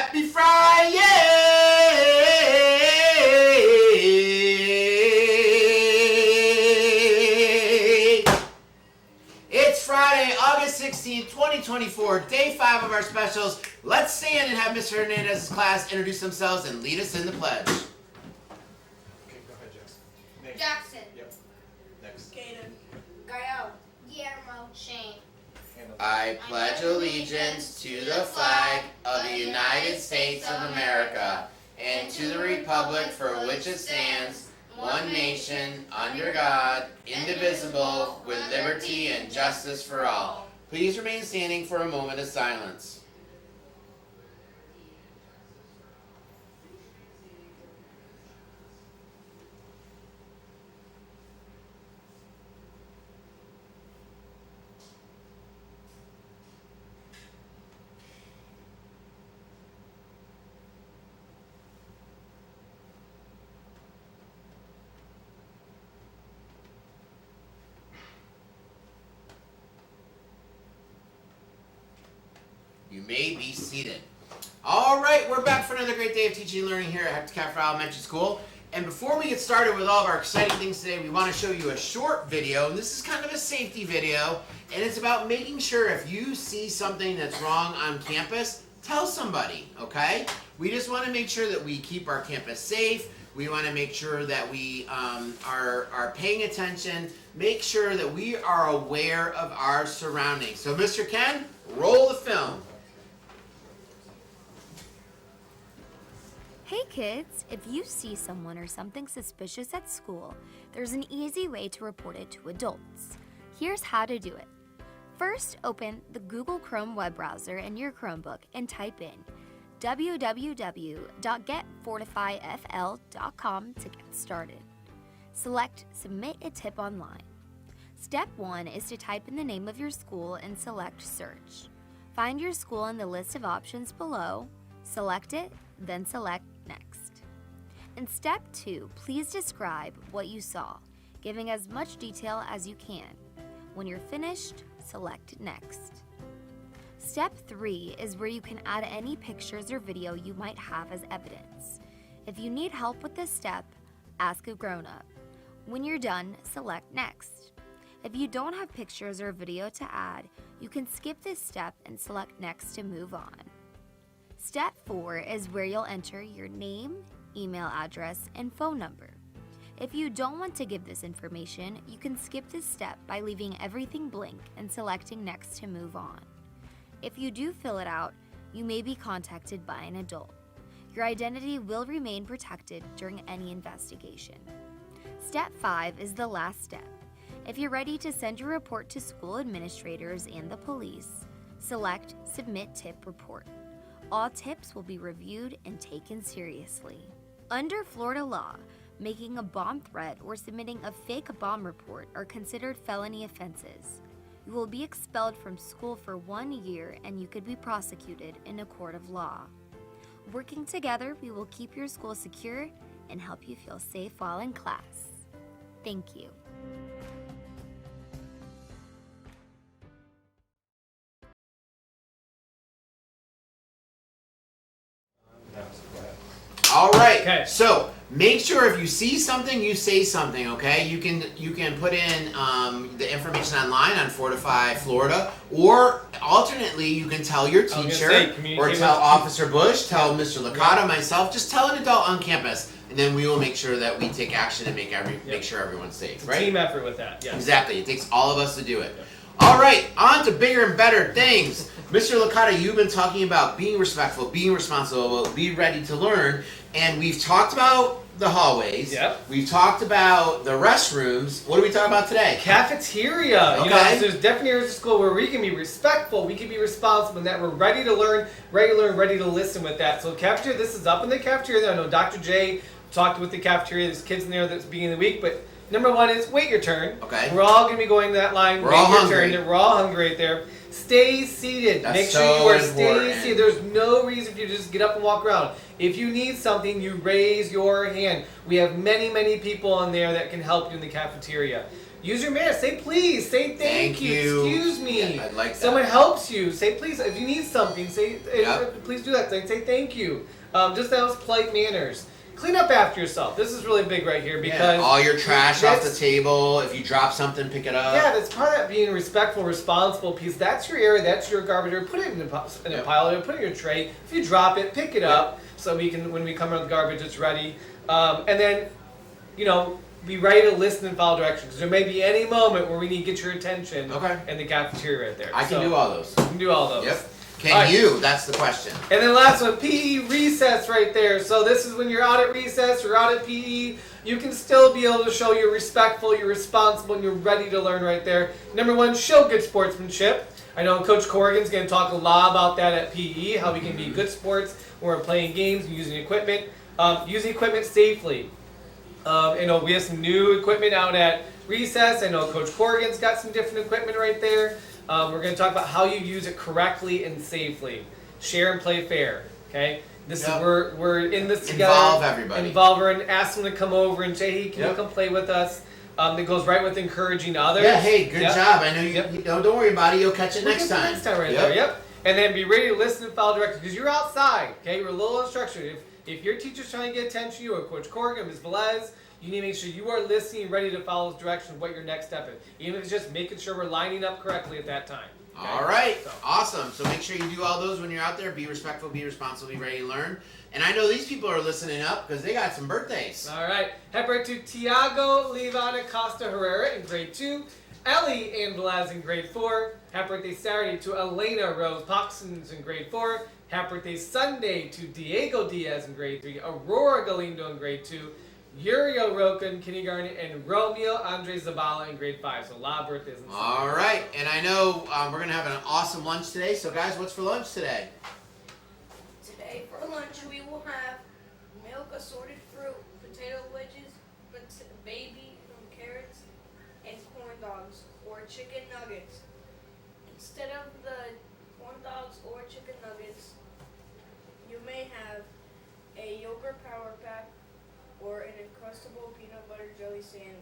Happy Friday! It's Friday, August 16th, 2024, day 5 of our specials. Let's stand and have Mr. Hernandez's class introduce themselves and lead us in the pledge. Okay, go ahead, Jackson. Nate. Jackson. Yep. Next. Caden. Gael. Guillermo. Shane. I pledge allegiance to the flag of the United States of America and to the republic for which it stands, one nation, under God, indivisible, with liberty and justice for all. Please remain standing for a moment of silence. You may be seated. All right, we're back for another great day of teaching and learning here at Hector Cafferata Elementary School. And before we get started with all of our exciting things today, we want to show you a short video. And this is kind of a safety video. And it's about making sure if you see something that's wrong on campus, tell somebody, okay? We just want to make sure that we keep our campus safe. We want to make sure that we are paying attention. Make sure that we are aware of our surroundings. So Mr. Ken, roll the film. Hey kids, if you see someone or something suspicious at school, there's an easy way to report it to adults. Here's how to do it. First, open the Google Chrome web browser in your Chromebook and type in www.getfortifyfl.com to get started. Select Submit a Tip Online. Step 1 is to type in the name of your school and select Search. Find your school in the list of options below, select it, then select Next. In Step 2, please describe what you saw, giving as much detail as you can. When you're finished, select Next. Step 3 is where you can add any pictures or video you might have as evidence. If you need help with this step, ask a grown-up. When you're done, select Next. If you don't have pictures or video to add, you can skip this step and select Next to move on. Step 4 is where you'll enter your name, email address, and phone number. If you don't want to give this information, you can skip this step by leaving everything blank and selecting Next to move on. If you do fill it out, you may be contacted by an adult. Your identity will remain protected during any investigation. Step 5 is the last step. If you're ready to send your report to school administrators and the police, select Submit Tip Report. All tips will be reviewed and taken seriously. Under Florida law, making a bomb threat or submitting a fake bomb report are considered felony offenses. You will be expelled from school for 1 year and you could be prosecuted in a court of law. Working together, we will keep your school secure and help you feel safe while in class. Thank you. All right. Okay. So make sure if you see something, you say something. Okay. You can put in the information online on Fortify Florida, or alternately, you can tell your teacher or tell Officer Bush, tell Mr. Licata, myself. Just tell an adult on campus, and then we will make sure that we take action and make sure everyone's safe. It's right? a team effort with that. Yes. Exactly. It takes all of us to do it. All right. On to bigger and better things. Mr. Licata, you've been talking about being respectful, being responsible, be ready to learn, and we've talked about the hallways. Yep. We've talked about the restrooms. What are we talking about today? Cafeteria. Okay. You know, there's different areas of school where we can be respectful, we can be responsible, and that we're ready to learn, ready to listen with that. So cafeteria, this is up in the cafeteria. I know Dr. J talked with the cafeteria. There's kids in there that's beginning of the week, but number 1 is wait your turn. Okay. We're all going to be going to that line. We're wait all your hungry. turn. We're all hungry right there. Stay seated. That's Make sure so you are important. staying seated. There's no reason for you to just get up and walk around. If you need something, you raise your hand. We have many, many people on there that can help you in the cafeteria. Use your mask. Say please. Say thank you. Excuse me. Yeah, I'd like that. Someone helps you. Say please. If you need something, say Yep. please do that. Say thank you. Just those polite manners. Clean up after yourself. This is really big right here because all your trash off the that's- table. If you drop something, pick it up. Yeah, that's part of that being a respectful, responsible piece. That's your area. That's your garbage area. Put it in a pile. Put it in your tray. If you drop it, pick it up so we can, when we come out of the garbage, it's ready. And then, be ready to listen and follow directions. Because there may be any moment where we need to get your attention. Okay. In the cafeteria right there. I can do all those. You can do all those. Yep. Can All right. you? That's the question. And then last one, PE recess right there. So this is when you're out at recess, you're out at PE, you can still be able to show you're respectful, you're responsible, and you're ready to learn right there. Number one, show good sportsmanship. I know Coach Corrigan's going to talk a lot about that at PE, how we can be good sports when we're playing games and using equipment. Using equipment safely. We have some new equipment out at recess. I know Coach Corrigan's got some different equipment right there. We're going to talk about how you use it correctly and safely. Share and play fair. Okay, this is we're in this together. Involve everybody. Involve her and ask them to come over and say, hey, can you come play with us? That goes right with encouraging others. Yeah. Hey, good job. I know you. Don't worry about it. You'll catch it next time. Next time, right there. Yep. And then be ready to listen and follow directions because you're outside. Okay, you're a little unstructured. If your teacher's trying to get attention to you, or Coach Corrigan, Ms. Velez, you need to make sure you are listening and ready to follow the direction of what your next step is. Even if it's just making sure we're lining up correctly at that time. Okay? All right. Awesome. So make sure you do all those when you're out there. Be respectful, be responsible, be ready to learn. And I know these people are listening up because they got some birthdays. All right. Happy birthday to Tiago Livana Costa Herrera in grade 2. Ellie Ann Velaz in grade 4. Happy birthday Saturday to Elena Rose Poxons in grade 4. Happy birthday Sunday to Diego Diaz in grade 3. Aurora Galindo in grade 2. Uriel Roca in kindergarten, and Romeo Andre Zabala in grade 5. So a lot of birthdays. All right, and I know we're gonna have an awesome lunch today. So guys, what's for lunch today? Today for lunch we will have milk, assorted fruit, potato wedges, baby carrots, and corn dogs or chicken nuggets. Instead of the corn dogs or chicken nuggets, you may have a yogurt power pack or an Uncrustable peanut butter jelly sandwich.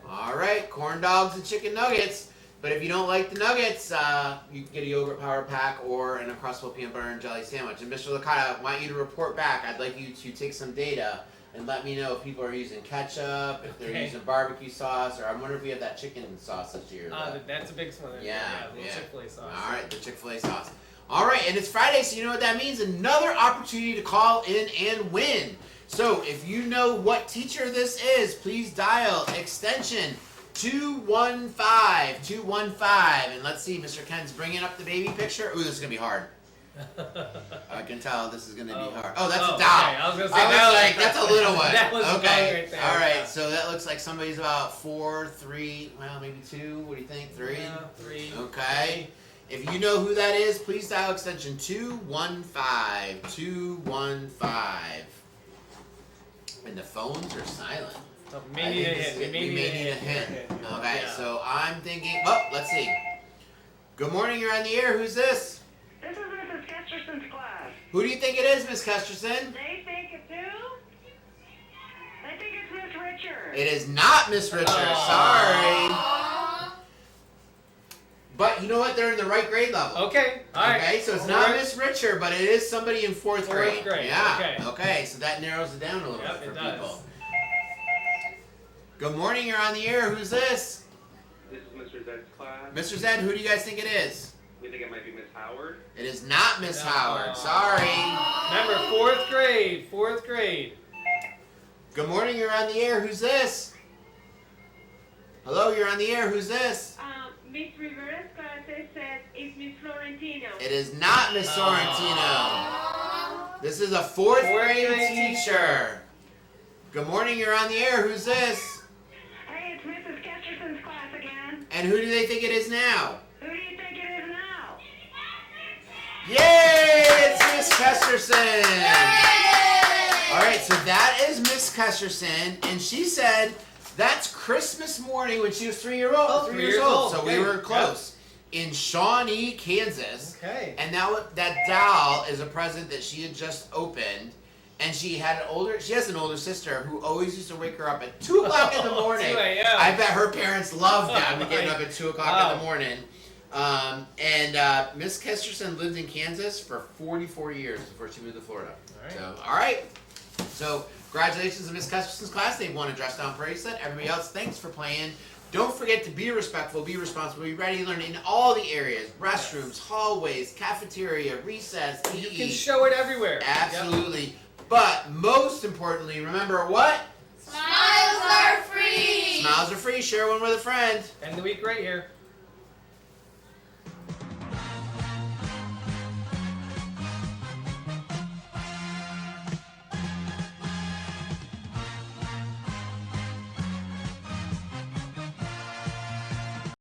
All right, corn dogs and chicken nuggets. But if you don't like the nuggets, you can get a yogurt power pack or an Uncrustable peanut butter and jelly sandwich. And Mr. Licata, I want you to report back. I'd like you to take some data and let me know if people are using ketchup, if they're using barbecue sauce, or I wonder if we have that chicken sauce this year. That's a big one. Yeah. The Chick-fil-A sauce. All right, the Chick-fil-A sauce. All right, and it's Friday, so you know what that means. Another opportunity to call in and win. So if you know what teacher this is, please dial extension 215. And let's see, Mr. Ken's bringing up the baby picture. Ooh, this is going to be hard. I can tell this is going to be hard. Oh, that's a doll. Okay. I was going to say That's a little one. That was okay. right there. All right, so that looks like somebody's about 4, 3, well, maybe 2. What do you think? 3? Yeah, 3. Okay. If you know who that is, please dial extension 215. And the phones are silent. So we may need a hint. We may need a hint. Okay, Yeah. so I'm thinking. Oh, let's see. Good morning. You're on the air. Who's this? This is Mrs. Kestersen's class. Who do you think it is, Miss Kesterson? They think it's who? They think it's Miss Richard. It is not Miss Richard. Sorry. But you know what? They're in the right grade level. Okay. All right. Okay, so it's not Miss Richard, but it is somebody in fourth grade. Yeah. Okay, so that narrows it down a little bit for people. Good morning. You're on the air. Who's this? This is Mr. Zed's class. Mr. Zed, who do you guys think it is? We think it might be Miss Howard. It is not Miss Howard. Sorry. Remember, fourth grade. Good morning. You're on the air. Who's this? Hello. You're on the air. Who's this? Miss Rivera's class says it's Miss Florentino. It is not Miss Sorrentino. This is a fourth grade teacher. Good morning. You're on the air. Who's this? Hey, it's Mrs. Kestersen's class again. And who do they think it is now? Who do you think it is now? Yay! It's Miss Kesterson. All right, so that is Miss Kesterson, and she said that's Christmas morning when she was 3 years old. Oh, 3 3 years years old. old. So Okay. we were close. in Shawnee, Kansas. Okay. And that doll is a present that she had just opened. And she has an older sister who always used to wake her up at 2 o'clock in the morning. 2 a.m. I bet her parents loved them getting up at 2 o'clock in the Wow. morning. Miss Kesterson lived in Kansas for 44 years before she moved to Florida. All right. So, congratulations to Miss Kesterson's class. They won a dress down parade set. Everybody else, thanks for playing. Don't forget to be respectful, be responsible, be ready to learn in all the areas. Restrooms, hallways, cafeteria, recess, PE. You can show it everywhere. Absolutely. Yep. But most importantly, remember what? Smiles are free! Smiles are free. Share one with a friend. End the week right here.